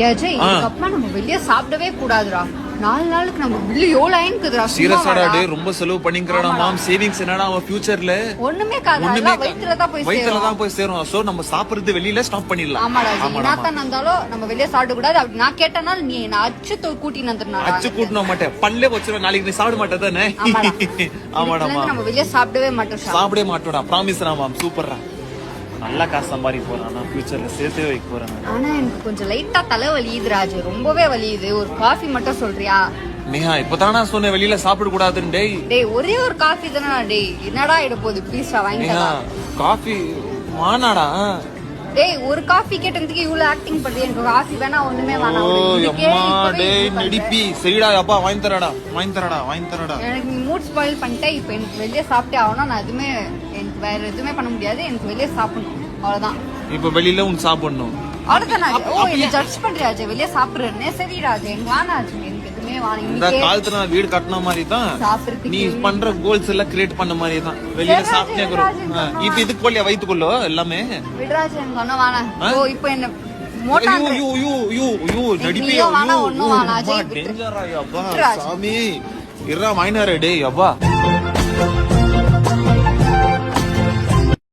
டேஜே இதுக்கப்புறம் நம்ம வெளியே சாப்பிடவே கூடாதுடா. 4 நாளுக்கு நம்ம பில்லு எவ்வளவு ஆயிக்குதுடா. சீரியஸாடா டே ரொம்ப செலவு பண்ணிங்கறடா மாம். சேவிங்ஸ் என்னடா அவ ஃபியூச்சர்ல ஒண்ணுமே காதா வயித்துல தான் போய் சேரும். சோ நம்ம சாப்பிடுறது வெளியில ஸ்டாப் பண்ணிடலாம். ஆமாடா என்னதான் இருந்தாலும் நம்ம வெளிய சாப்பிட கூடாது. அப்படி நான் கேட்டனால நீ என்ன அச்சு கூட்டி நந்தறனா. அச்சு கூட்டன மாட்டேன். பல்லே வச்சிர நாளைக்கு நீ சாப்பிட மாட்டே தானே. ஆமாடா நம்ம வெளிய சாப்பிடவே மாட்டோம். சாப்பிடவே மாட்டோம்டா. ப்ராமிஸ்டா மாம். சூப்பர்டா. நல்ல காசு சம்பாதிக்க போறேன். நான் ஃபியூச்சர்ல சேர்த்தே வைக்க போறேன். ஆனா எனக்கு கொஞ்சம் லைட்டா தலை வலியுது ராஜு. ரொம்பவே வலியுது. ஒரு காஃபி மட்டும் சொல்றியா? நேஹா இப்பதானா சொன்ன வெளியில சாப்பிட கூடாதுன்னு. டேய் ஒரே ஒரு காஃபி தானடா. டேய் என்னடா இட போகுது ப்ளீஸ் வாங்கிடா. காஃபி வானாடா. டேய் ஒரு காஃபி கேட்டதுக்கு இவ்ளோ ஆக்டிங் பண்றியே. எனக்கு காஃபி வேணா ஒண்ணுமே வேணாம். அம்மா டேய் நடிப்பி. சரிடா அப்பா வாங்கி தரடா. எனக்கு நீ மூட் ஸ்பாயில் பண்ணிட்டே. இப்போ எனக்கு வெளிய சாப்பிட்டே ஆகணும். நான் எதுவுமே எனக்கு வேற எதுவுமே பண்ண முடியாது. எனக்கு வெளிய சாப்பிடணும் அவ்வளவுதான். இப்போ வெளியில உன் சாப்பிடணும் அவ்வளவுதான். ஓ என்ன ஜட்ஜ் பண்றியாஜே வெளிய சாப்பிடுறேனே. சரி ராஜே எனக்கு வேணாஜே. எனக்கு எதுவுமே வேணாம். இந்த காலத்துல நான் வீடு கட்டன மாதிரி தான் நீ பண்ற கோல்ஸ் எல்லாம் கிரியேட் பண்ண மாதிரி தான் வெளியில சாப்பிட்டே இருக்கோம். இப்போ இதுக்கு போலியா வயித்துக்குள்ள எல்லாமே விடுராஜே எனக்கு ஒண்ணும் வேணாம். ஓ இப்போ என்ன மோட்டா நடிப்பே டேஞ்சரா அப்பா சாமி இறா மைனரே டேய் அப்பா.